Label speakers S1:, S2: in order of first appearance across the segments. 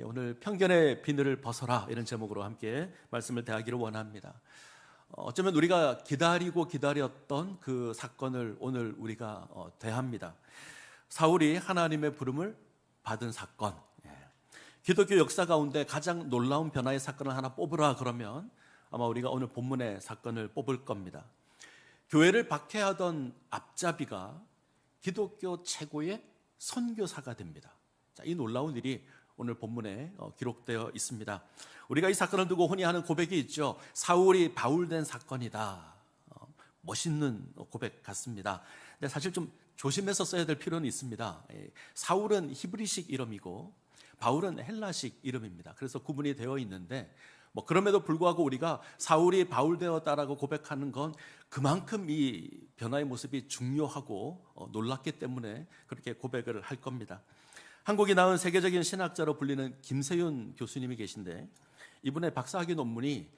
S1: 오늘 편견의 비늘을 벗어라 이런 제목으로 함께 말씀을 대하기를 원합니다. 어쩌면 우리가 기다리고 기다렸던 그 사건을 오늘 우리가 대합니다. 사울이 하나님의 부름을 받은 사건. 기독교 역사 가운데 가장 놀라운 변화의 사건을 하나 뽑으라 그러면 아마 우리가 오늘 본문의 사건을 뽑을 겁니다. 교회를 박해하던 앞잡이가 기독교 최고의 선교사가 됩니다. 자, 이 놀라운 일이 오늘 본문에 기록되어 있습니다. 우리가 이 사건을 두고 흔히 하는 고백이 있죠. 사울이 바울된 사건이다. 멋있는 고백 같습니다. 근데 사실 좀 조심해서 써야 될 필요는 있습니다. 사울은 히브리식 이름이고 바울은 헬라식 이름입니다. 그래서 구분이 되어 있는데 그럼에도 불구하고 우리가 사울이 바울되었다라고 고백하는 건 그만큼 이 변화의 모습이 중요하고 놀랍기 때문에 그렇게 고백을 할 겁니다. 한국이 낳은 세계적인 신학자로 불리는 김세윤 교수님이 계신데 이분의 박사학위 논문이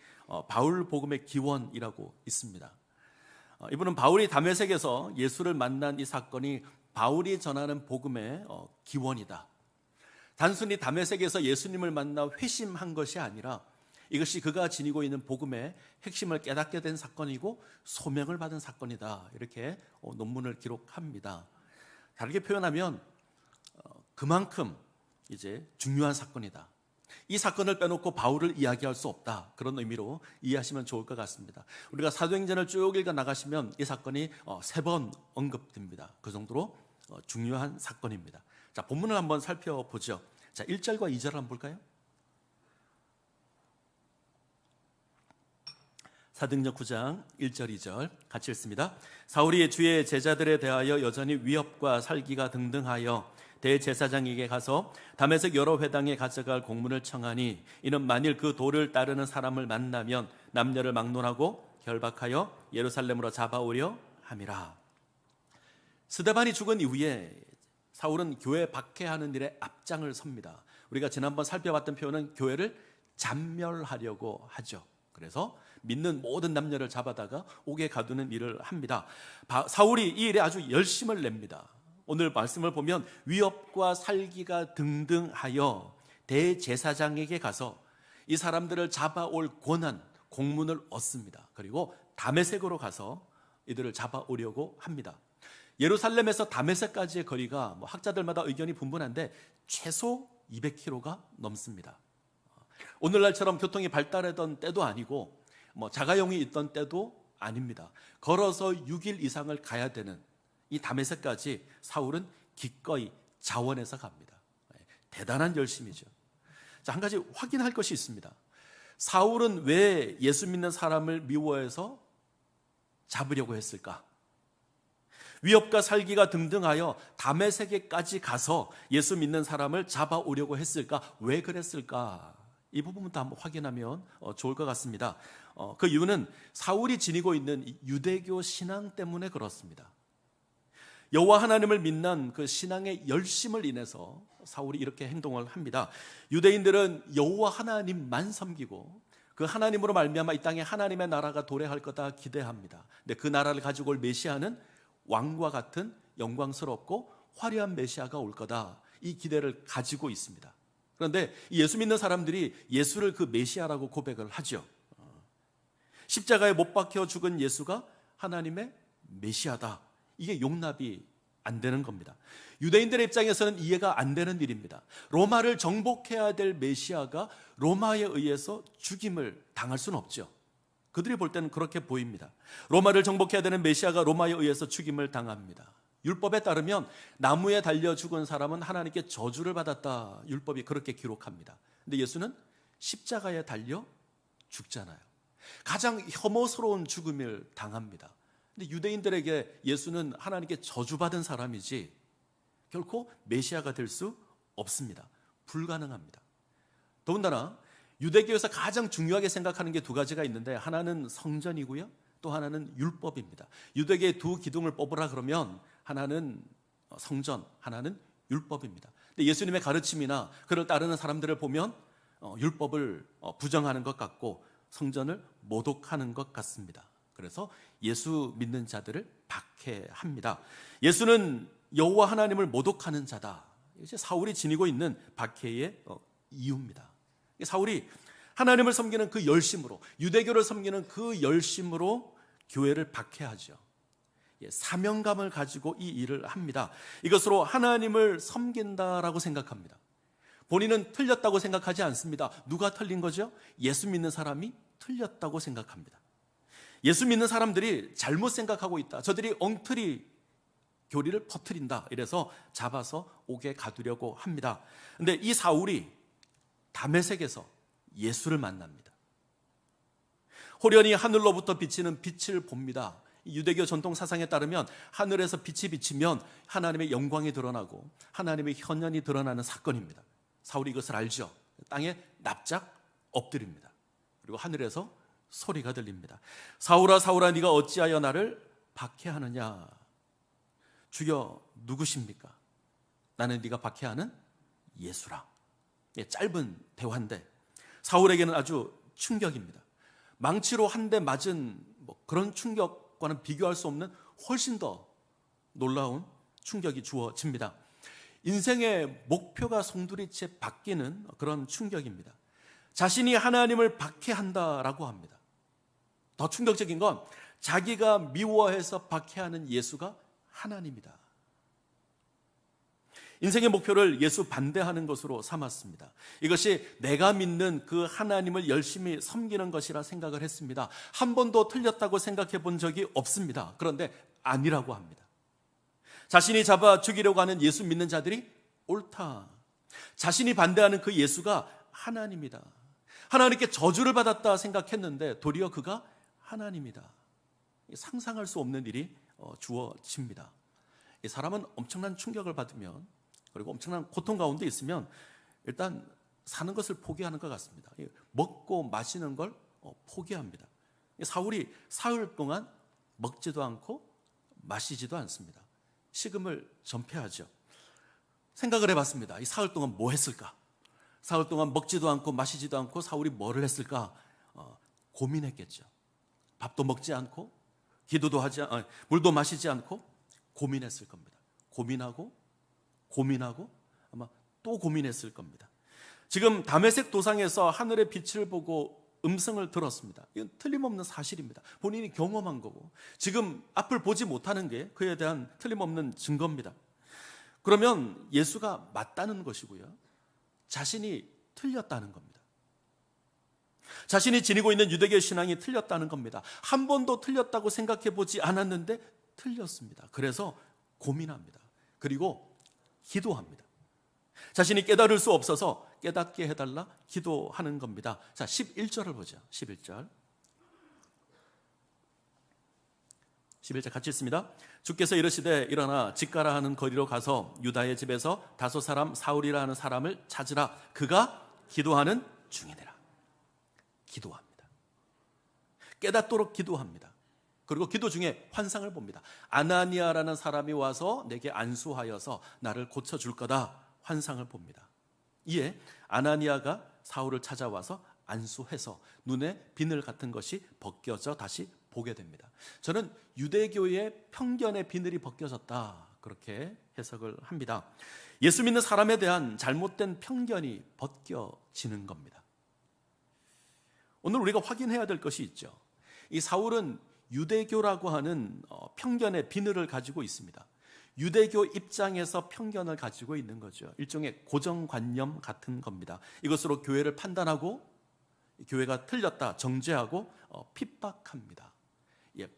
S1: 바울 복음의 기원이라고 있습니다. 이분은 바울이 다메섹에서 예수를 만난 이 사건이 바울이 전하는 복음의 기원이다. 단순히 다메섹에서 예수님을 만나 회심한 것이 아니라 이것이 그가 지니고 있는 복음의 핵심을 깨닫게 된 사건이고 소명을 받은 사건이다. 이렇게 논문을 기록합니다. 다르게 표현하면 그만큼 이제 중요한 사건이다. 이 사건을 빼놓고 바울을 이야기할 수 없다. 그런 의미로 이해하시면 좋을 것 같습니다. 우리가 사도행전을 쭉 읽어 나가시면 이 사건이 3번 언급됩니다. 그 정도로 중요한 사건입니다. 자, 본문을 한번 살펴보죠. 자, 1절과 2절 한번 볼까요? 사도행전 9장 1절 2절 같이 읽습니다. 사울이 주의 제자들에 대하여 여전히 위협과 살기가 등등하여 대제사장에게 가서 다메섹 여러 회당에 가져갈 공문을 청하니 이는 만일 그 도를 따르는 사람을 만나면 남녀를 막론하고 결박하여 예루살렘으로 잡아오려 함이라. 스데반이 죽은 이후에 사울은 교회 박해하는 일에 앞장을 섭니다. 우리가 지난번 살펴봤던 표현은 교회를 잔멸하려고 하죠. 그래서 믿는 모든 남녀를 잡아다가 옥에 가두는 일을 합니다. 사울이 이 일에 아주 열심을 냅니다. 오늘 말씀을 보면 위협과 살기가 등등하여 대제사장에게 가서 이 사람들을 잡아올 권한, 공문을 얻습니다. 그리고 다메섹으로 가서 이들을 잡아오려고 합니다. 예루살렘에서 다메섹까지의 거리가 학자들마다 의견이 분분한데 최소 200km가 넘습니다. 오늘날처럼 교통이 발달하던 때도 아니고 자가용이 있던 때도 아닙니다. 걸어서 6일 이상을 가야 되는 이 다메섹까지 사울은 기꺼이 자원해서 갑니다. 대단한 열심이죠. 자, 한 가지 확인할 것이 있습니다. 사울은 왜 예수 믿는 사람을 미워해서 잡으려고 했을까? 위협과 살기가 등등하여 다메섹에까지 가서 예수 믿는 사람을 잡아오려고 했을까? 왜 그랬을까? 이 부분부터 한번 확인하면 좋을 것 같습니다. 그 이유는 사울이 지니고 있는 유대교 신앙 때문에 그렇습니다. 여호와 하나님을 믿는 그 신앙의 열심을 인해서 사울이 이렇게 행동을 합니다. 유대인들은 여호와 하나님만 섬기고 그 하나님으로 말미암아 이 땅에 하나님의 나라가 도래할 거다 기대합니다. 근데 그 나라를 가지고 올 메시아는 왕과 같은 영광스럽고 화려한 메시아가 올 거다. 이 기대를 가지고 있습니다. 그런데 예수 믿는 사람들이 예수를 그 메시아라고 고백을 하죠. 십자가에 못 박혀 죽은 예수가 하나님의 메시아다. 이게 용납이 안 되는 겁니다. 유대인들의 입장에서는 이해가 안 되는 일입니다. 로마를 정복해야 될 메시아가 로마에 의해서 죽임을 당할 수는 없죠. 그들이 볼 때는 그렇게 보입니다. 로마를 정복해야 되는 메시아가 로마에 의해서 죽임을 당합니다. 율법에 따르면 나무에 달려 죽은 사람은 하나님께 저주를 받았다. 율법이 그렇게 기록합니다. 근데 예수는 십자가에 달려 죽잖아요. 가장 혐오스러운 죽음을 당합니다. 근데 유대인들에게 예수는 하나님께 저주받은 사람이지 결코 메시아가 될 수 없습니다. 불가능합니다. 더군다나 유대교에서 가장 중요하게 생각하는 게 2가지가 있는데 하나는 성전이고요. 또 하나는 율법입니다. 유대계의 2 기둥을 뽑으라 그러면 하나는 성전, 하나는 율법입니다. 근데 예수님의 가르침이나 그를 따르는 사람들을 보면 율법을 부정하는 것 같고 성전을 모독하는 것 같습니다. 그래서 예수 믿는 자들을 박해합니다. 예수는 여호와 하나님을 모독하는 자다. 이제 사울이 지니고 있는 박해의 이유입니다. 사울이 하나님을 섬기는 그 열심으로, 유대교를 섬기는 그 열심으로 교회를 박해하죠. 사명감을 가지고 이 일을 합니다. 이것으로 하나님을 섬긴다라고 생각합니다. 본인은 틀렸다고 생각하지 않습니다. 누가 틀린 거죠? 예수 믿는 사람이 틀렸다고 생각합니다. 예수 믿는 사람들이 잘못 생각하고 있다. 저들이 엉터리 교리를 퍼뜨린다. 이래서 잡아서 옥에 가두려고 합니다. 그런데 이 사울이 다메섹에서 예수를 만납니다. 호련히 하늘로부터 비치는 빛을 봅니다. 유대교 전통 사상에 따르면 하늘에서 빛이 비치면 하나님의 영광이 드러나고 하나님의 현현이 드러나는 사건입니다. 사울이 이것을 알죠. 땅에 납작 엎드립니다. 그리고 하늘에서 소리가 들립니다. 사울아 사울아 네가 어찌하여 나를 박해하느냐. 주여 누구십니까? 나는 네가 박해하는 예수라. 짧은 대화인데 사울에게는 아주 충격입니다. 망치로 한 대 맞은 그런 충격과는 비교할 수 없는 훨씬 더 놀라운 충격이 주어집니다. 인생의 목표가 송두리째 바뀌는 그런 충격입니다. 자신이 하나님을 박해한다라고 합니다. 더 충격적인 건 자기가 미워해서 박해하는 예수가 하나님이다. 인생의 목표를 예수 반대하는 것으로 삼았습니다. 이것이 내가 믿는 그 하나님을 열심히 섬기는 것이라 생각을 했습니다. 한 번도 틀렸다고 생각해 본 적이 없습니다. 그런데 아니라고 합니다. 자신이 잡아 죽이려고 하는 예수 믿는 자들이 옳다. 자신이 반대하는 그 예수가 하나님이다. 하나님께 저주를 받았다 생각했는데 도리어 그가 하나님이다. 상상할 수 없는 일이 주어집니다. 이 사람은 엄청난 충격을 받으면 그리고 엄청난 고통 가운데 있으면 일단 사는 것을 포기하는 것 같습니다. 먹고 마시는 걸 포기합니다. 사울이 사흘 동안 먹지도 않고 마시지도 않습니다. 식음을 전폐하죠. 생각을 해봤습니다. 이 사흘 동안 뭐 했을까? 사흘 동안 먹지도 않고 마시지도 않고 사울이 뭐를 했을까? 고민했겠죠. 밥도 먹지 않고 기도도 하지 물도 마시지 않고 고민했을 겁니다. 고민하고 아마 또 고민했을 겁니다. 지금 다메섹 도상에서 하늘의 빛을 보고 음성을 들었습니다. 이건 틀림없는 사실입니다. 본인이 경험한 거고 지금 앞을 보지 못하는 게 그에 대한 틀림없는 증거입니다. 그러면 예수가 맞다는 것이고요. 자신이 틀렸다는 겁니다. 자신이 지니고 있는 유대교 신앙이 틀렸다는 겁니다. 한 번도 틀렸다고 생각해 보지 않았는데 틀렸습니다. 그래서 고민합니다. 그리고 기도합니다. 자신이 깨달을 수 없어서 깨닫게 해달라 기도하는 겁니다. 자, 11절을 보죠. 11절 같이 읽습니다. 주께서 이르시되 일어나 직가라 하는 거리로 가서 유다의 집에서 다소 사람 사울이라 하는 사람을 찾으라. 그가 기도하는 중이니라. 기도합니다. 깨닫도록 기도합니다. 그리고 기도 중에 환상을 봅니다. 아나니아라는 사람이 와서 내게 안수하여서 나를 고쳐줄 거다. 환상을 봅니다. 이에 아나니아가 사울을 찾아와서 안수해서 눈에 비늘 같은 것이 벗겨져 다시 보게 됩니다. 저는 유대교의 편견의 비늘이 벗겨졌다 그렇게 해석을 합니다. 예수 믿는 사람에 대한 잘못된 편견이 벗겨지는 겁니다. 오늘 우리가 확인해야 될 것이 있죠. 이 사울은 유대교라고 하는 편견의 비늘을 가지고 있습니다. 유대교 입장에서 편견을 가지고 있는 거죠. 일종의 고정관념 같은 겁니다. 이것으로 교회를 판단하고 교회가 틀렸다 정죄하고 핍박합니다.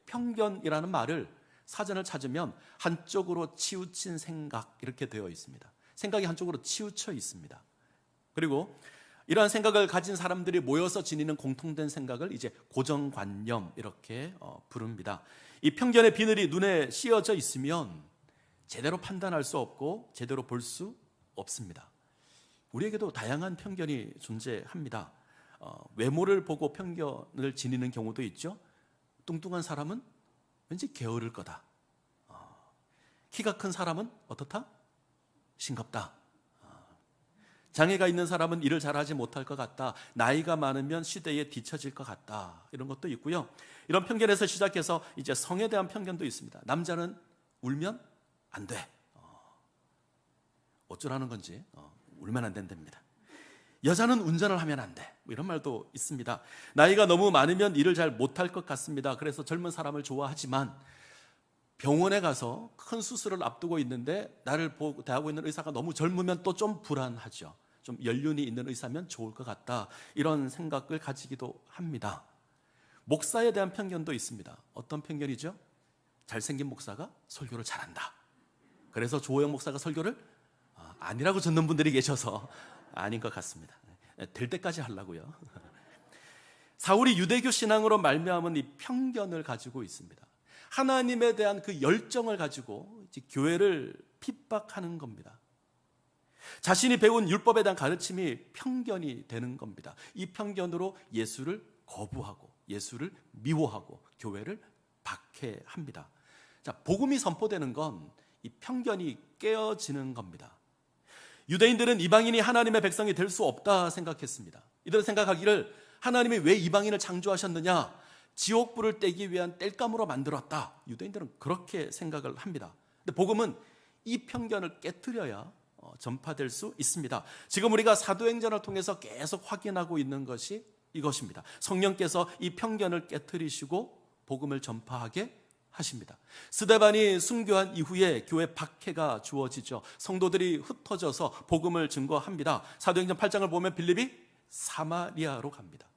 S1: 편견이라는 말을 사전을 찾으면 한쪽으로 치우친 생각 이렇게 되어 있습니다. 생각이 한쪽으로 치우쳐 있습니다. 그리고 이러한 생각을 가진 사람들이 모여서 지니는 공통된 생각을 이제 고정관념 이렇게 부릅니다. 이 편견의 비늘이 눈에 씌어져 있으면 제대로 판단할 수 없고 제대로 볼 수 없습니다. 우리에게도 다양한 편견이 존재합니다. 외모를 보고 편견을 지니는 경우도 있죠. 뚱뚱한 사람은 왠지 게으를 거다. 키가 큰 사람은 어떻다? 싱겁다. 장애가 있는 사람은 일을 잘하지 못할 것 같다. 나이가 많으면 시대에 뒤처질 것 같다. 이런 것도 있고요. 이런 편견에서 시작해서 이제 성에 대한 편견도 있습니다. 남자는 울면 안 돼. 어쩌라는 건지 울면 안 된답니다. 여자는 운전을 하면 안 돼. 뭐 이런 말도 있습니다. 나이가 너무 많으면 일을 잘 못할 것 같습니다. 그래서 젊은 사람을 좋아하지만 병원에 가서 큰 수술을 앞두고 있는데 나를 대하고 있는 의사가 너무 젊으면 또 좀 불안하죠. 좀 연륜이 있는 의사면 좋을 것 같다. 이런 생각을 가지기도 합니다. 목사에 대한 편견도 있습니다. 어떤 편견이죠? 잘생긴 목사가 설교를 잘한다. 그래서 조호영 목사가 설교를 아니라고 듣는 분들이 계셔서 아닌 것 같습니다. 될 때까지 하려고요. 사울이 유대교 신앙으로 말미암은 이 편견을 가지고 있습니다. 하나님에 대한 그 열정을 가지고 이제 교회를 핍박하는 겁니다. 자신이 배운 율법에 대한 가르침이 편견이 되는 겁니다. 이 편견으로 예수를 거부하고 예수를 미워하고 교회를 박해합니다. 자, 복음이 선포되는 건 이 편견이 깨어지는 겁니다. 유대인들은 이방인이 하나님의 백성이 될 수 없다 생각했습니다. 이들은 생각하기를 하나님이 왜 이방인을 창조하셨느냐? 지옥불을 떼기 위한 땔감으로 만들었다. 유대인들은 그렇게 생각을 합니다. 근데 복음은 이 편견을 깨트려야 전파될 수 있습니다. 지금 우리가 사도행전을 통해서 계속 확인하고 있는 것이 이것입니다. 성령께서 이 편견을 깨트리시고 복음을 전파하게 하십니다. 스데반이 순교한 이후에 교회 박해가 주어지죠. 성도들이 흩어져서 복음을 증거합니다. 사도행전 8장을 보면 빌립이 사마리아로 갑니다.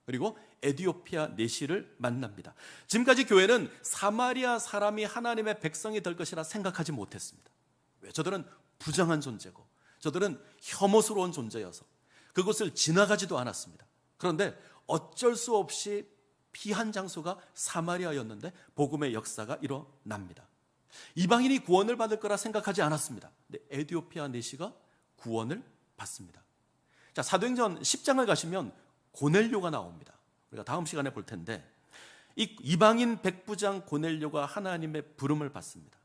S1: 그리고 에디오피아 내시를 만납니다. 지금까지 교회는 사마리아 사람이 하나님의 백성이 될 것이라 생각하지 못했습니다. 왜? 저들은 부정한 존재고 저들은 혐오스러운 존재여서 그곳을 지나가지도 않았습니다. 그런데 어쩔 수 없이 피한 장소가 사마리아였는데 복음의 역사가 일어납니다. 이방인이 구원을 받을 거라 생각하지 않았습니다. 근데 에디오피아 내시가 구원을 받습니다. 자, 사도행전 10장을 가시면 고넬료가 나옵니다. 우리가 다음 시간에 볼 텐데 이 이방인 백부장 고넬료가 하나님의 부름을 받습니다.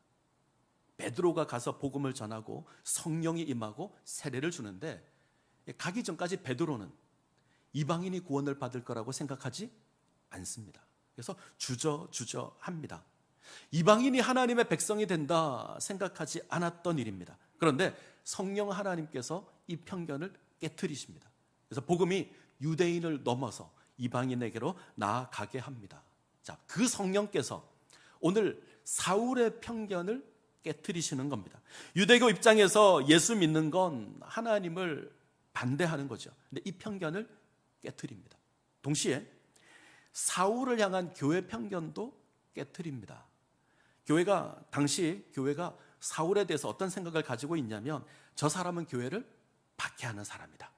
S1: 베드로가 가서 복음을 전하고 성령이 임하고 세례를 주는데 가기 전까지 베드로는 이방인이 구원을 받을 거라고 생각하지 않습니다. 그래서 주저합니다. 이방인이 하나님의 백성이 된다 생각하지 않았던 일입니다. 그런데 성령 하나님께서 이 편견을 깨트리십니다. 그래서 복음이 유대인을 넘어서 이방인에게로 나아가게 합니다. 자, 그 성령께서 오늘 사울의 편견을 깨트리시는 겁니다. 유대교 입장에서 예수 믿는 건 하나님을 반대하는 거죠. 근데 이 편견을 깨트립니다. 동시에 사울을 향한 교회 편견도 깨트립니다. 당시 교회가 사울에 대해서 어떤 생각을 가지고 있냐면 저 사람은 교회를 박해하는 사람이다.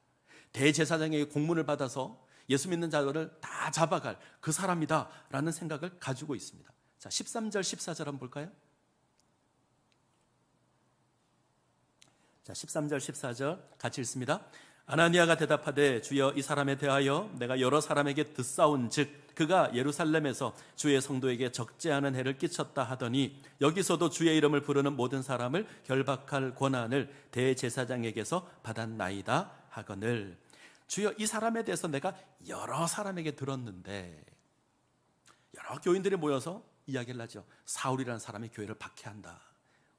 S1: 대제사장에게 공문을 받아서 예수 믿는 자들을 다 잡아갈 그 사람이다 라는 생각을 가지고 있습니다. 자, 13절 14절 한번 볼까요? 자, 13절 14절 같이 읽습니다. 아나니아가 대답하되 주여 이 사람에 대하여 내가 여러 사람에게 듣사온즉 그가 예루살렘에서 주의 성도에게 적지 않은 해를 끼쳤다 하더니 여기서도 주의 이름을 부르는 모든 사람을 결박할 권한을 대제사장에게서 받았나이다 하거늘. 주여 이 사람에 대해서 내가 여러 사람에게 들었는데, 여러 교인들이 모여서 이야기를 하죠. 사울이라는 사람이 교회를 박해한다.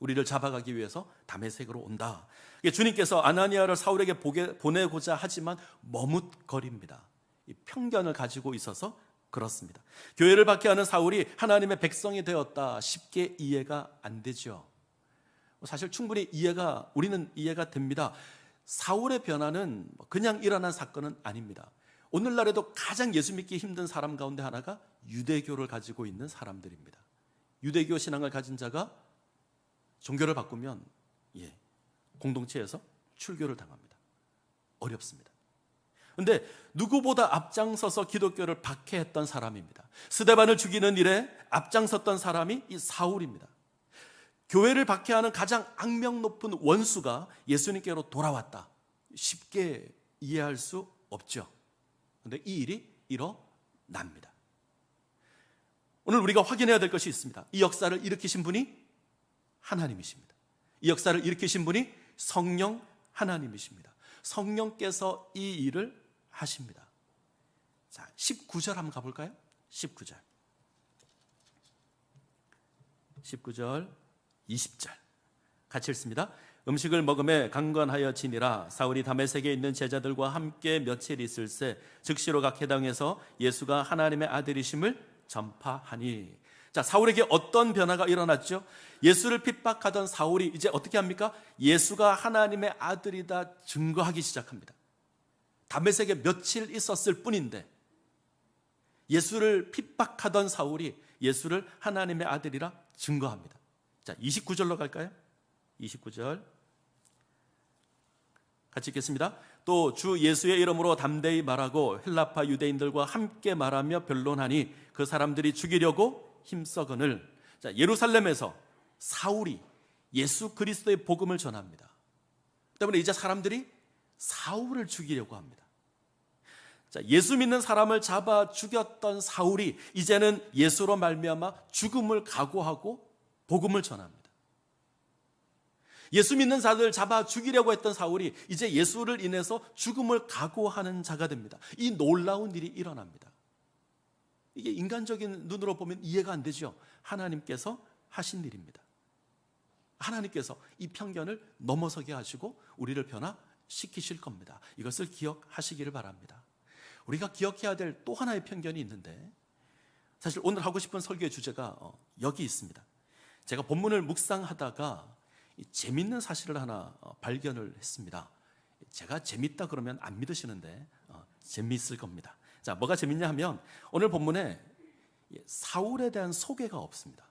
S1: 우리를 잡아가기 위해서 다메섹으로 온다. 주님께서 아나니아를 사울에게 보내고자 하지만 머뭇거립니다. 이 편견을 가지고 있어서 그렇습니다. 교회를 박해하는 사울이 하나님의 백성이 되었다 쉽게 이해가 안 되죠. 사실 충분히 우리는 이해가 됩니다. 사울의 변화는 그냥 일어난 사건은 아닙니다. 오늘날에도 가장 예수 믿기 힘든 사람 가운데 하나가 유대교를 가지고 있는 사람들입니다. 유대교 신앙을 가진 자가 종교를 바꾸면 공동체에서 출교를 당합니다. 어렵습니다. 그런데 누구보다 앞장서서 기독교를 박해했던 사람입니다. 스데반을 죽이는 일에 앞장섰던 사람이 이 사울입니다. 교회를 박해하는 가장 악명 높은 원수가 예수님께로 돌아왔다. 쉽게 이해할 수 없죠. 그런데 이 일이 일어납니다. 오늘 우리가 확인해야 될 것이 있습니다. 이 역사를 일으키신 분이 하나님이십니다. 이 역사를 일으키신 분이 성령 하나님이십니다. 성령께서 이 일을 하십니다. 자, 19절 한번 가볼까요? 19절 20절 같이 읽습니다. 음식을 먹음에 강건하여 지니라. 사울이 다메섹에 있는 제자들과 함께 며칠 있을새 즉시로 각 회당에서 예수가 하나님의 아들이심을 전파하니. 자, 사울에게 어떤 변화가 일어났죠? 예수를 핍박하던 사울이 이제 어떻게 합니까? 예수가 하나님의 아들이다 증거하기 시작합니다. 다메섹에 며칠 있었을 뿐인데 예수를 핍박하던 사울이 예수를 하나님의 아들이라 증거합니다. 자, 29절로 갈까요? 29절 같이 읽겠습니다. 또 주 예수의 이름으로 담대히 말하고 헬라파 유대인들과 함께 말하며 변론하니 그 사람들이 죽이려고 힘써거늘. 자, 예루살렘에서 사울이 예수 그리스도의 복음을 전합니다. 때문에 이제 사람들이 사울을 죽이려고 합니다. 자, 예수 믿는 사람을 잡아 죽였던 사울이 이제는 예수로 말미암아 죽음을 각오하고 복음을 전합니다. 예수 믿는 자들 잡아 죽이려고 했던 사울이 이제 예수를 인해서 죽음을 각오하는 자가 됩니다. 이 놀라운 일이 일어납니다. 이게 인간적인 눈으로 보면 이해가 안 되죠. 하나님께서 하신 일입니다. 하나님께서 이 편견을 넘어서게 하시고 우리를 변화시키실 겁니다. 이것을 기억하시기를 바랍니다. 우리가 기억해야 될 또 하나의 편견이 있는데, 사실 오늘 하고 싶은 설교의 주제가 여기 있습니다. 제가 본문을 묵상하다가 재밌는 사실을 하나 발견을 했습니다. 제가 재밌다 그러면 안 믿으시는데 재미있을 겁니다. 자, 뭐가 재밌냐 하면 오늘 본문에 사울에 대한 소개가 없습니다.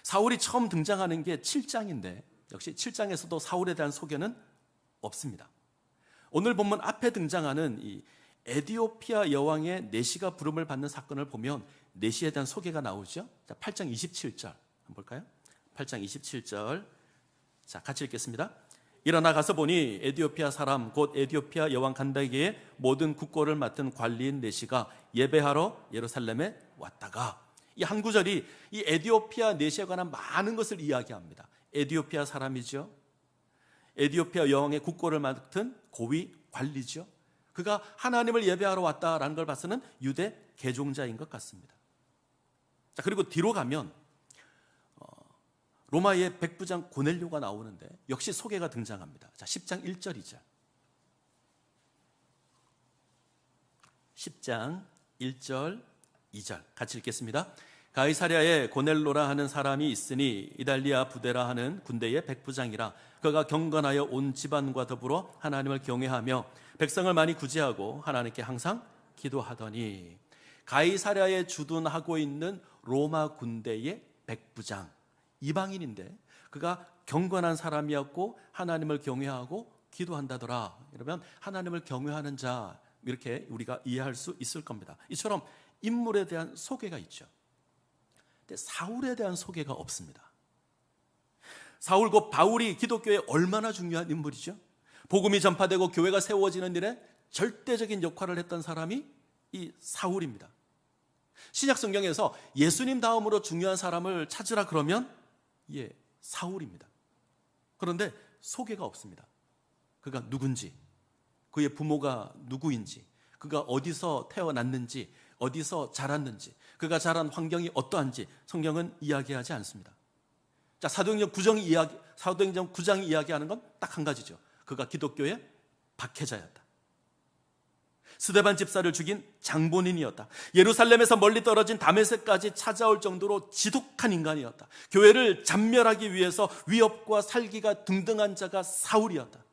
S1: 사울이 처음 등장하는 게 7장인데 역시 7장에서도 사울에 대한 소개는 없습니다. 오늘 본문 앞에 등장하는 이 에디오피아 여왕의 내시가 부름을 받는 사건을 보면 내시에 대한 소개가 나오죠. 자, 8장 27절 한번 볼까요? 8장 27절. 자, 같이 읽겠습니다. 일어나 가서 보니 에디오피아 사람 곧 에디오피아 여왕 간다기의 모든 국고를 맡은 관리인 내시가 예배하러 예루살렘에 왔다가, 이 한 구절이 이 에디오피아 내시에 관한 많은 것을 이야기합니다. 에디오피아 사람이죠. 에디오피아 여왕의 국고를 맡은 고위 관리죠. 그가 하나님을 예배하러 왔다라는 걸 봐서는 유대 개종자인 것 같습니다. 자, 그리고 뒤로 가면 로마의 백부장 고넬료가 나오는데 역시 소개가 등장합니다. 자, 10장 1절이죠. 10장 1절 2절 같이 읽겠습니다. 가이사랴에 고넬로라 하는 사람이 있으니 이달리아 부데라 하는 군대의 백부장이라. 그가 경건하여 온 집안과 더불어 하나님을 경외하며 백성을 많이 구제하고 하나님께 항상 기도하더니. 가이사랴에 주둔하고 있는 로마 군대의 백부장, 이방인인데 그가 경건한 사람이었고 하나님을 경외하고 기도한다더라. 이러면 하나님을 경외하는 자, 이렇게 우리가 이해할 수 있을 겁니다. 이처럼 인물에 대한 소개가 있죠. 근데 사울에 대한 소개가 없습니다. 사울 곧 바울이 기독교에 얼마나 중요한 인물이죠. 복음이 전파되고 교회가 세워지는 일에 절대적인 역할을 했던 사람이 이 사울입니다. 신약 성경에서 예수님 다음으로 중요한 사람을 찾으라 그러면 사울입니다. 그런데 소개가 없습니다. 그가 누군지, 그의 부모가 누구인지, 그가 어디서 태어났는지, 어디서 자랐는지, 그가 자란 환경이 어떠한지 성경은 이야기하지 않습니다. 자, 사도행전 9장이 이야기하는 건 딱 한 가지죠. 그가 기독교의 박해자였다. 스데반 집사를 죽인 장본인이었다. 예루살렘에서 멀리 떨어진 다메섹까지 찾아올 정도로 지독한 인간이었다. 교회를 잔멸하기 위해서 위협과 살기가 등등한 자가 사울이었다.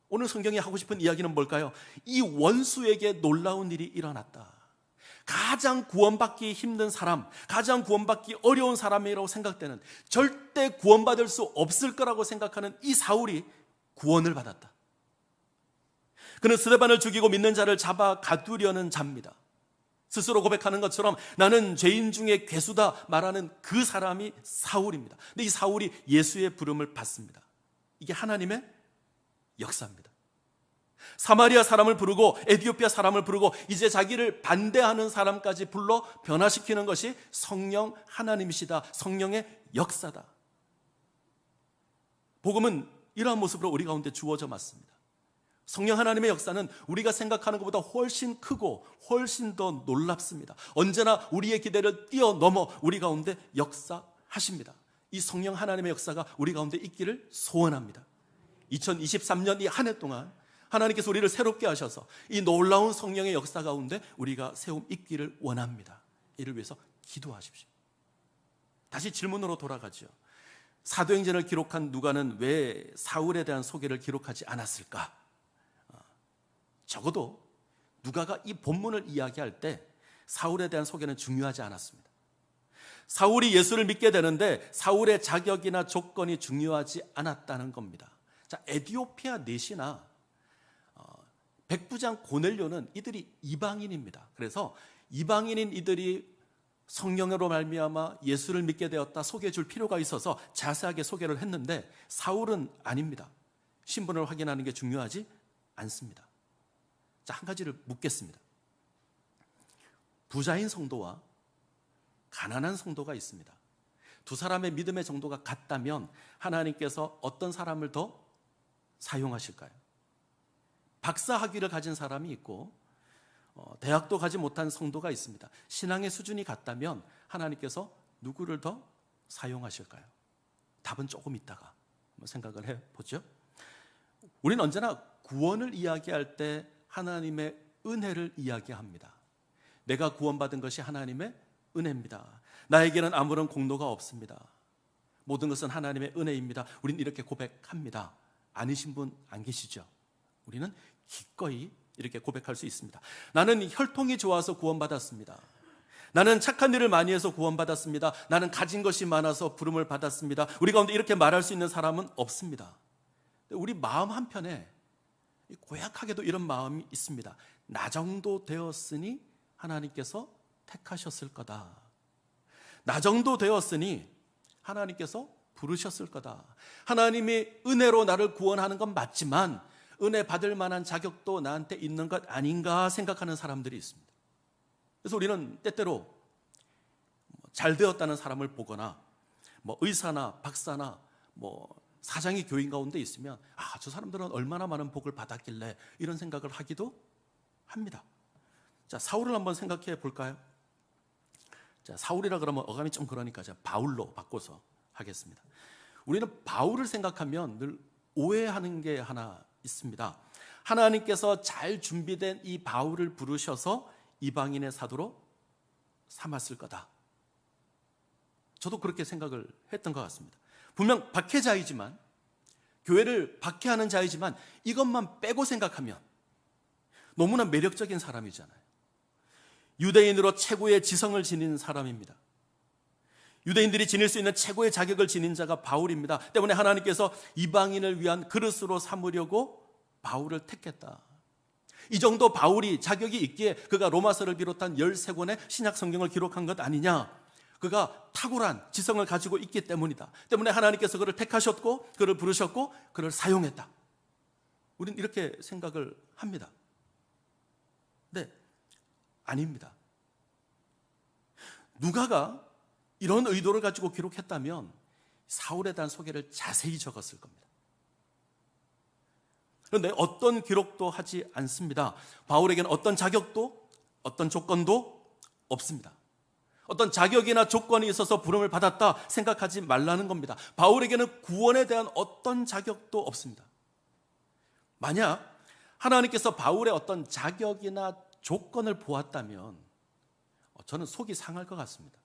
S1: 오늘 성경이 하고 싶은 이야기는 뭘까요? 이 원수에게 놀라운 일이 일어났다. 가장 구원받기 힘든 사람, 가장 구원받기 어려운 사람이라고 생각되는, 절대 구원받을 수 없을 거라고 생각하는 이 사울이 구원을 받았다. 그는 스데반을 죽이고 믿는 자를 잡아 가두려는 자입니다. 스스로 고백하는 것처럼 나는 죄인 중에 괴수다 말하는 그 사람이 사울입니다. 근데 이 사울이 예수의 부름을 받습니다. 이게 하나님의 역사입니다. 사마리아 사람을 부르고 에디오피아 사람을 부르고 이제 자기를 반대하는 사람까지 불러 변화시키는 것이 성령 하나님이시다. 성령의 역사다. 복음은 이러한 모습으로 우리 가운데 주어져 맞습니다. 성령 하나님의 역사는 우리가 생각하는 것보다 훨씬 크고 훨씬 더 놀랍습니다. 언제나 우리의 기대를 뛰어넘어 우리 가운데 역사하십니다. 이 성령 하나님의 역사가 우리 가운데 있기를 소원합니다. 2023년 이 한 해 동안 하나님께서 우리를 새롭게 하셔서 이 놀라운 성령의 역사 가운데 우리가 세움 있기를 원합니다. 이를 위해서 기도하십시오. 다시 질문으로 돌아가죠. 사도행전을 기록한 누가는 왜 사울에 대한 소개를 기록하지 않았을까? 적어도 누가가 이 본문을 이야기할 때 사울에 대한 소개는 중요하지 않았습니다. 사울이 예수를 믿게 되는데 사울의 자격이나 조건이 중요하지 않았다는 겁니다. 자, 에디오피아 넷이나 백부장 고넬료는 이들이 이방인입니다. 그래서 이방인인 이들이 성령으로 말미암아 예수를 믿게 되었다 소개해 줄 필요가 있어서 자세하게 소개를 했는데 사울은 아닙니다. 신분을 확인하는 게 중요하지 않습니다. 자, 한 가지를 묻겠습니다. 부자인 성도와 가난한 성도가 있습니다. 두 사람의 믿음의 정도가 같다면 하나님께서 어떤 사람을 더 사용하실까요? 박사 학위를 가진 사람이 있고 대학도 가지 못한 성도가 있습니다. 신앙의 수준이 같다면 하나님께서 누구를 더 사용하실까요? 답은 조금 있다가 한번 생각을 해보죠. 우리는 언제나 구원을 이야기할 때 하나님의 은혜를 이야기합니다. 내가 구원받은 것이 하나님의 은혜입니다. 나에게는 아무런 공로가 없습니다. 모든 것은 하나님의 은혜입니다. 우리는 이렇게 고백합니다. 아니신 분 안 계시죠? 우리는 기꺼이 이렇게 고백할 수 있습니다. 나는 혈통이 좋아서 구원받았습니다. 나는 착한 일을 많이 해서 구원받았습니다. 나는 가진 것이 많아서 부름을 받았습니다. 우리 가운데 이렇게 말할 수 있는 사람은 없습니다. 우리 마음 한편에 고약하게도 이런 마음이 있습니다. 나 정도 되었으니 하나님께서 택하셨을 거다. 나 정도 되었으니 하나님께서 부르셨을 거다. 하나님이 은혜로 나를 구원하는 건 맞지만 은혜 받을 만한 자격도 나한테 있는 것 아닌가 생각하는 사람들이 있습니다. 그래서 우리는 때때로 잘 되었다는 사람을 보거나 의사나 박사나 사장이 교인 가운데 있으면 저 사람들은 얼마나 많은 복을 받았길래 이런 생각을 하기도 합니다. 자, 사울을 한번 생각해 볼까요? 자, 사울이라 그러면 어감이 좀 그러니까 제가 바울로 바꿔서 하겠습니다. 우리는 바울을 생각하면 늘 오해하는 게 하나 있습니다. 하나님께서 잘 준비된 이 바울을 부르셔서 이방인의 사도로 삼았을 거다. 저도 그렇게 생각을 했던 것 같습니다. 분명 박해자이지만, 교회를 박해하는 자이지만 이것만 빼고 생각하면 너무나 매력적인 사람이잖아요. 유대인으로 최고의 지성을 지닌 사람입니다. 유대인들이 지닐 수 있는 최고의 자격을 지닌 자가 바울입니다. 때문에 하나님께서 이방인을 위한 그릇으로 삼으려고 바울을 택했다. 이 정도 바울이 자격이 있기에 그가 로마서를 비롯한 13권의 신약 성경을 기록한 것 아니냐. 그가 탁월한 지성을 가지고 있기 때문이다. 때문에 하나님께서 그를 택하셨고 그를 부르셨고 그를 사용했다. 우리는 이렇게 생각을 합니다. 네, 아닙니다. 누가가 이런 의도를 가지고 기록했다면 사울에 대한 소개를 자세히 적었을 겁니다. 그런데 어떤 기록도 하지 않습니다. 바울에게는 어떤 자격도 어떤 조건도 없습니다. 어떤 자격이나 조건이 있어서 부름을 받았다 생각하지 말라는 겁니다. 바울에게는 구원에 대한 어떤 자격도 없습니다. 만약 하나님께서 바울의 어떤 자격이나 조건을 보았다면 저는 속이 상할 것 같습니다.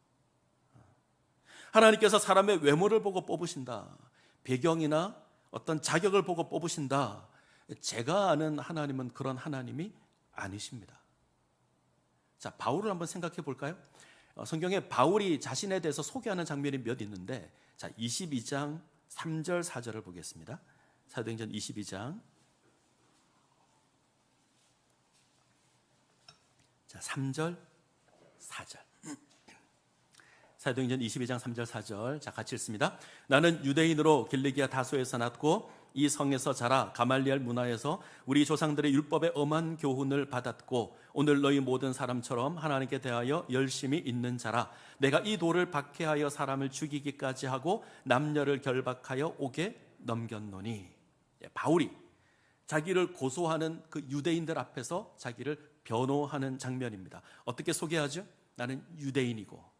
S1: 하나님께서 사람의 외모를 보고 뽑으신다, 배경이나 어떤 자격을 보고 뽑으신다, 제가 아는 하나님은 그런 하나님이 아니십니다. 자, 바울을 한번 생각해 볼까요? 성경에 바울이 자신에 대해서 소개하는 장면이 몇 있는데, 자, 22장 3절 4절을 보겠습니다. 사도행전 22장, 자, 3절 4절. 사도행전 22장 3절 4절, 자, 같이 읽습니다. 나는 유대인으로 길리기아 다소에서 났고 이 성에서 자라 가말리엘 문화에서 우리 조상들의 율법의 엄한 교훈을 받았고 오늘 너희 모든 사람처럼 하나님께 대하여 열심히 있는 자라. 내가 이 돌을 박해하여 사람을 죽이기까지 하고 남녀를 결박하여 옥에 넘겼노니. 바울이 자기를 고소하는 그 유대인들 앞에서 자기를 변호하는 장면입니다. 어떻게 소개하죠? 나는 유대인이고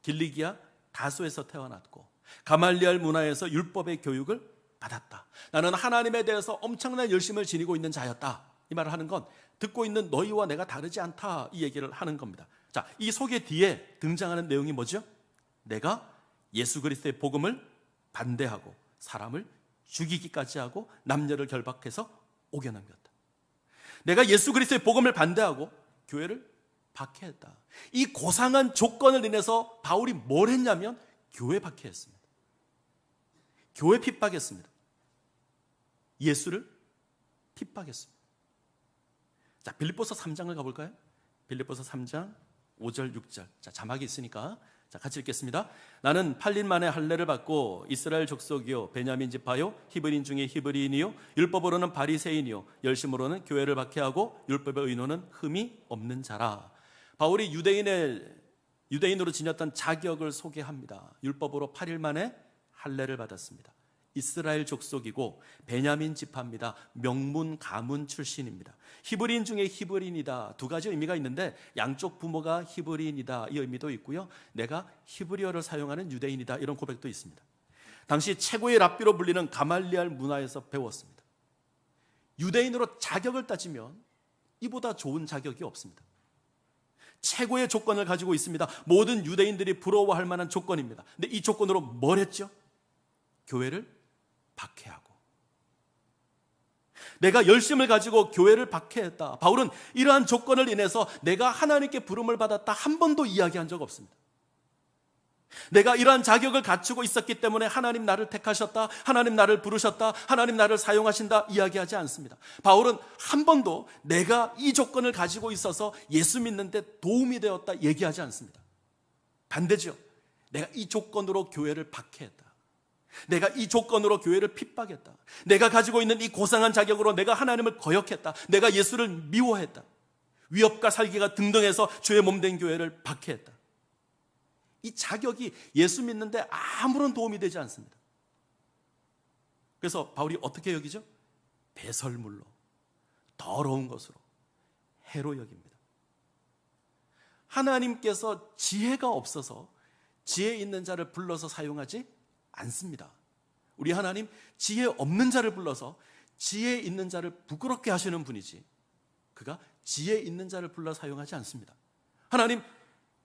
S1: 길리기아 다소에서 태어났고 가말리엘 문화에서 율법의 교육을 받았다. 나는 하나님에 대해서 엄청난 열심을 지니고 있는 자였다. 이 말을 하는 건 듣고 있는 너희와 내가 다르지 않다, 이 얘기를 하는 겁니다. 자, 이 소개 뒤에 등장하는 내용이 뭐죠? 내가 예수 그리스도의 복음을 반대하고 사람을 죽이기까지 하고 남녀를 결박해서 옥여남겼다. 내가 예수 그리스도의 복음을 반대하고 교회를 박해했다. 이 고상한 조건을 인해서 바울이 뭘 했냐면 교회 박해했습니다. 교회 핍박했습니다. 예수를 핍박했습니다. 자, 빌립보서 3장을 가볼까요? 빌립보서 3장 5절 6절. 자, 자막이 있으니까 자, 같이 읽겠습니다. 나는 8일 만에 할례를 받고 이스라엘 족속이요 베냐민 지파요 히브리인 중에 히브리인이요 율법으로는 바리새인이요 열심으로는 교회를 박해하고 율법의 의노는 흠이 없는 자라. 바울이 유대인으로 지녔던 자격을 소개합니다. 율법으로 8일 만에 할례를 받았습니다. 이스라엘 족속이고 베냐민 지파입니다. 명문 가문 출신입니다. 히브리인 중에 히브리인이다. 두 가지 의미가 있는데 양쪽 부모가 히브리인이다, 이 의미도 있고요. 내가 히브리어를 사용하는 유대인이다, 이런 고백도 있습니다. 당시 최고의 랍비로 불리는 가말리엘 문화에서 배웠습니다. 유대인으로 자격을 따지면 이보다 좋은 자격이 없습니다. 최고의 조건을 가지고 있습니다. 모든 유대인들이 부러워할 만한 조건입니다. 근데 이 조건으로 뭘 했죠? 교회를 박해하고, 내가 열심을 가지고 교회를 박해했다. 바울은 이러한 조건을 인해서 내가 하나님께 부름을 받았다 한 번도 이야기한 적 없습니다. 내가 이러한 자격을 갖추고 있었기 때문에 하나님 나를 택하셨다, 하나님 나를 부르셨다, 하나님 나를 사용하신다 이야기하지 않습니다. 바울은 한 번도 내가 이 조건을 가지고 있어서 예수 믿는데 도움이 되었다 얘기하지 않습니다. 반대죠. 내가 이 조건으로 교회를 박해했다, 내가 이 조건으로 교회를 핍박했다, 내가 가지고 있는 이 고상한 자격으로 내가 하나님을 거역했다, 내가 예수를 미워했다, 위협과 살기가 등등해서 주의 몸된 교회를 박해했다. 이 자격이 예수 믿는데 아무런 도움이 되지 않습니다. 그래서 바울이 어떻게 여기죠? 배설물로, 더러운 것으로, 해로 여깁니다. 하나님께서 지혜가 없어서 지혜 있는 자를 불러서 사용하지 않습니다. 우리 하나님 지혜 없는 자를 불러서 지혜 있는 자를 부끄럽게 하시는 분이지, 그가 지혜 있는 자를 불러 사용하지 않습니다. 하나님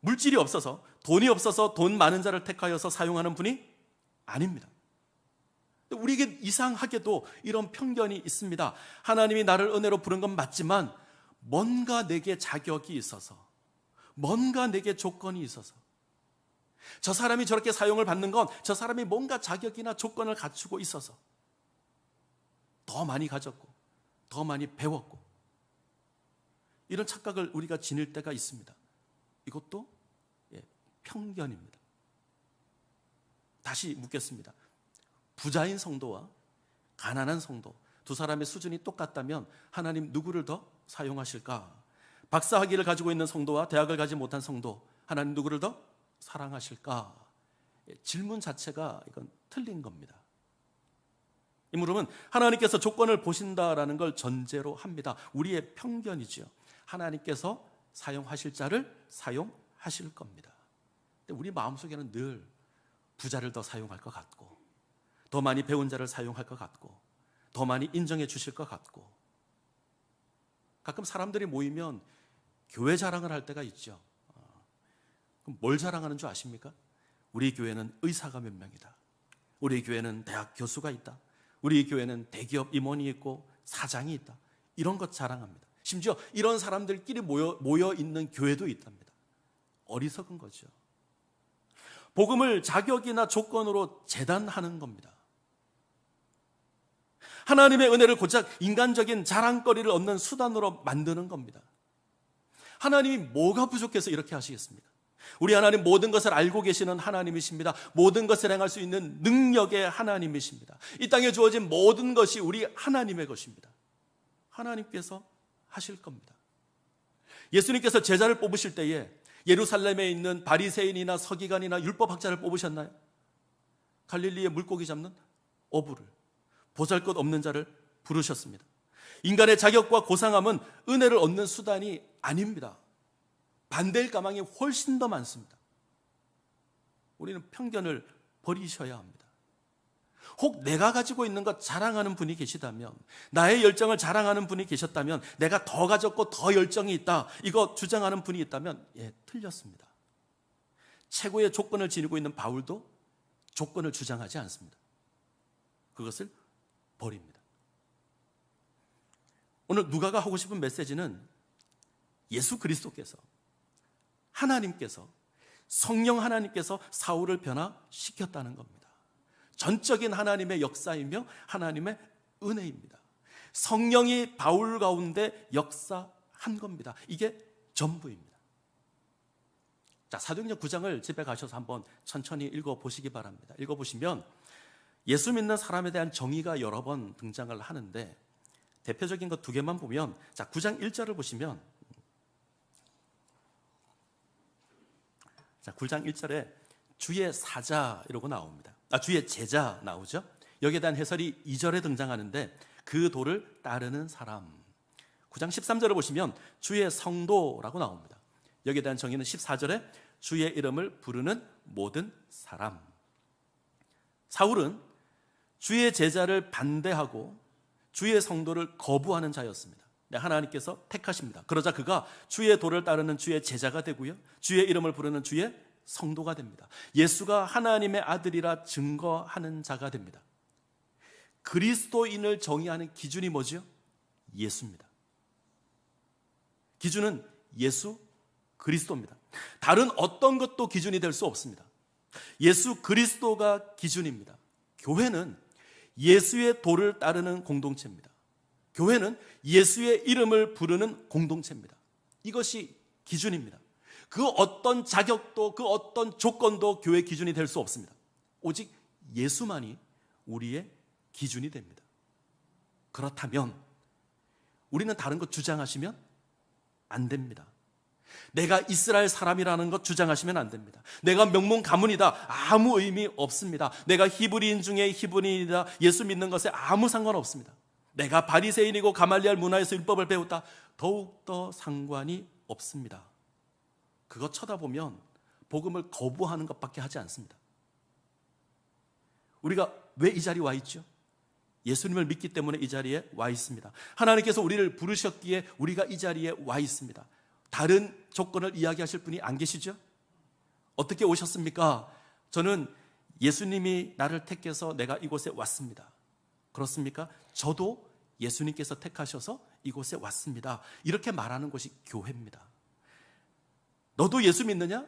S1: 물질이 없어서, 돈이 없어서 돈 많은 자를 택하여서 사용하는 분이 아닙니다. 우리에게 이상하게도 이런 편견이 있습니다. 하나님이 나를 은혜로 부른 건 맞지만 뭔가 내게 자격이 있어서, 뭔가 내게 조건이 있어서, 저 사람이 저렇게 사용을 받는 건 저 사람이 뭔가 자격이나 조건을 갖추고 있어서 더 많이 가졌고 더 많이 배웠고, 이런 착각을 우리가 지닐 때가 있습니다. 이것도 편견입니다. 다시 묻겠습니다. 부자인 성도와 가난한 성도 두 사람의 수준이 똑같다면 하나님 누구를 더 사용하실까? 박사학위를 가지고 있는 성도와 대학을 가지 못한 성도, 하나님 누구를 더 사랑하실까? 질문 자체가 이건 틀린 겁니다. 이 물음은 하나님께서 조건을 보신다라는 걸 전제로 합니다. 우리의 편견이죠. 하나님께서 사용하실 자를 사용하실 겁니다. 근데 우리 마음속에는 늘 부자를 더 사용할 것 같고, 더 많이 배운 자를 사용할 것 같고, 더 많이 인정해 주실 것 같고, 가끔 사람들이 모이면 교회 자랑을 할 때가 있죠. 그럼 뭘 자랑하는 줄 아십니까? 우리 교회는 의사가 몇 명이다, 우리 교회는 대학 교수가 있다, 우리 교회는 대기업 임원이 있고 사장이 있다, 이런 것 자랑합니다. 심지어 이런 사람들끼리 모여 있는 교회도 있답니다. 어리석은 거죠. 복음을 자격이나 조건으로 재단하는 겁니다. 하나님의 은혜를 고작 인간적인 자랑거리를 얻는 수단으로 만드는 겁니다. 하나님이 뭐가 부족해서 이렇게 하시겠습니까? 우리 하나님 모든 것을 알고 계시는 하나님이십니다. 모든 것을 행할 수 있는 능력의 하나님이십니다. 이 땅에 주어진 모든 것이 우리 하나님의 것입니다. 하나님께서 하실 겁니다. 예수님께서 제자를 뽑으실 때에 예루살렘에 있는 바리새인이나 서기관이나 율법학자를 뽑으셨나요? 갈릴리의 물고기 잡는 어부를, 보잘것없는 자를 부르셨습니다. 인간의 자격과 고상함은 은혜를 얻는 수단이 아닙니다. 반대일 가망이 훨씬 더 많습니다. 우리는 편견을 버리셔야 합니다. 혹 내가 가지고 있는 것 자랑하는 분이 계시다면, 나의 열정을 자랑하는 분이 계셨다면, 내가 더 가졌고 더 열정이 있다, 이거 주장하는 분이 있다면 틀렸습니다. 최고의 조건을 지니고 있는 바울도 조건을 주장하지 않습니다. 그것을 버립니다. 오늘 누가가 하고 싶은 메시지는 예수 그리스도께서, 하나님께서, 성령 하나님께서 사울을 변화시켰다는 겁니다. 전적인 하나님의 역사이며 하나님의 은혜입니다. 성령이 바울 가운데 역사한 겁니다. 이게 전부입니다. 자, 사도행전 9장을 집에 가셔서 한번 천천히 읽어보시기 바랍니다. 읽어보시면 예수 믿는 사람에 대한 정의가 여러 번 등장을 하는데, 대표적인 것 두 개만 보면, 자, 9장 1절을 보시면, 자, 9장 1절에 주의 사자 이러고 나옵니다. 주의 제자 나오죠. 여기에 대한 해설이 2절에 등장하는데, 그 도를 따르는 사람. 9장 13절을 보시면 주의 성도라고 나옵니다. 여기에 대한 정의는 14절에 주의 이름을 부르는 모든 사람. 사울은 주의 제자를 반대하고 주의 성도를 거부하는 자였습니다. 하나님께서 택하십니다. 그러자 그가 주의 도를 따르는 주의 제자가 되고요, 주의 이름을 부르는 주의 성도가 됩니다. 예수가 하나님의 아들이라 증거하는 자가 됩니다. 그리스도인을 정의하는 기준이 뭐죠? 예수입니다. 기준은 예수 그리스도입니다. 다른 어떤 것도 기준이 될 수 없습니다. 예수 그리스도가 기준입니다. 교회는 예수의 도를 따르는 공동체입니다. 교회는 예수의 이름을 부르는 공동체입니다. 이것이 기준입니다. 그 어떤 자격도, 그 어떤 조건도 교회 기준이 될 수 없습니다. 오직 예수만이 우리의 기준이 됩니다. 그렇다면 우리는 다른 것 주장하시면 안 됩니다. 내가 이스라엘 사람이라는 것 주장하시면 안 됩니다. 내가 명문 가문이다, 아무 의미 없습니다. 내가 히브리인 중에 히브리인이다, 예수 믿는 것에 아무 상관없습니다. 내가 바리새인이고 가말리알 문화에서 율법을 배웠다, 더욱더 상관이 없습니다. 그거 쳐다보면 복음을 거부하는 것밖에 하지 않습니다. 우리가 왜 이 자리에 와 있죠? 예수님을 믿기 때문에 이 자리에 와 있습니다. 하나님께서 우리를 부르셨기에 우리가 이 자리에 와 있습니다. 다른 조건을 이야기하실 분이 안 계시죠? 어떻게 오셨습니까? 저는 예수님이 나를 택해서 내가 이곳에 왔습니다. 그렇습니까? 저도 예수님께서 택하셔서 이곳에 왔습니다. 이렇게 말하는 곳이 교회입니다. 너도 예수 믿느냐?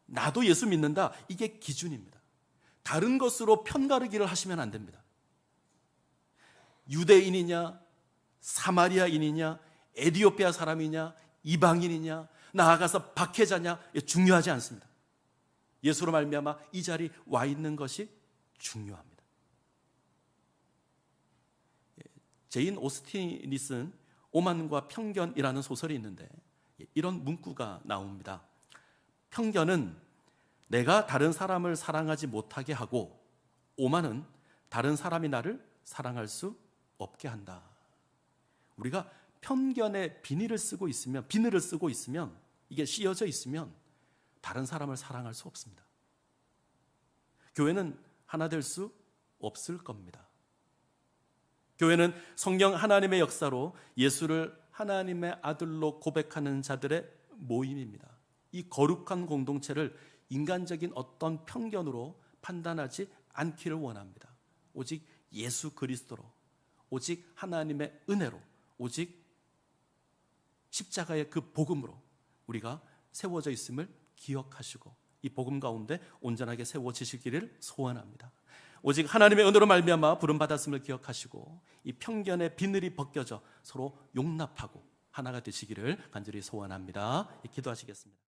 S1: 나도 예수 믿는다. 이게 기준입니다. 다른 것으로 편가르기를 하시면 안 됩니다. 유대인이냐, 사마리아인이냐, 에티오피아 사람이냐, 이방인이냐, 나아가서 박해자냐, 중요하지 않습니다. 예수로 말미암아 이 자리에 와 있는 것이 중요합니다. 제인 오스틴이 쓴 오만과 편견이라는 소설이 있는데 이런 문구가 나옵니다. 편견은 내가 다른 사람을 사랑하지 못하게 하고, 오만은 다른 사람이 나를 사랑할 수 없게 한다. 우리가 편견의 비닐을 쓰고 있으면, 이게 씌어져 있으면 다른 사람을 사랑할 수 없습니다. 교회는 하나 될 수 없을 겁니다. 교회는 성령 하나님의 역사로 예수를 하나님의 아들로 고백하는 자들의 모임입니다. 이 거룩한 공동체를 인간적인 어떤 편견으로 판단하지 않기를 원합니다. 오직 예수 그리스도로, 오직 하나님의 은혜로, 오직 십자가의 그 복음으로 우리가 세워져 있음을 기억하시고 이 복음 가운데 온전하게 세워지시기를 소원합니다. 오직 하나님의 은혜로 말미암아 부름받았음을 기억하시고 이 편견의 비늘이 벗겨져 서로 용납하고 하나가 되시기를 간절히 소원합니다. 기도하시겠습니다.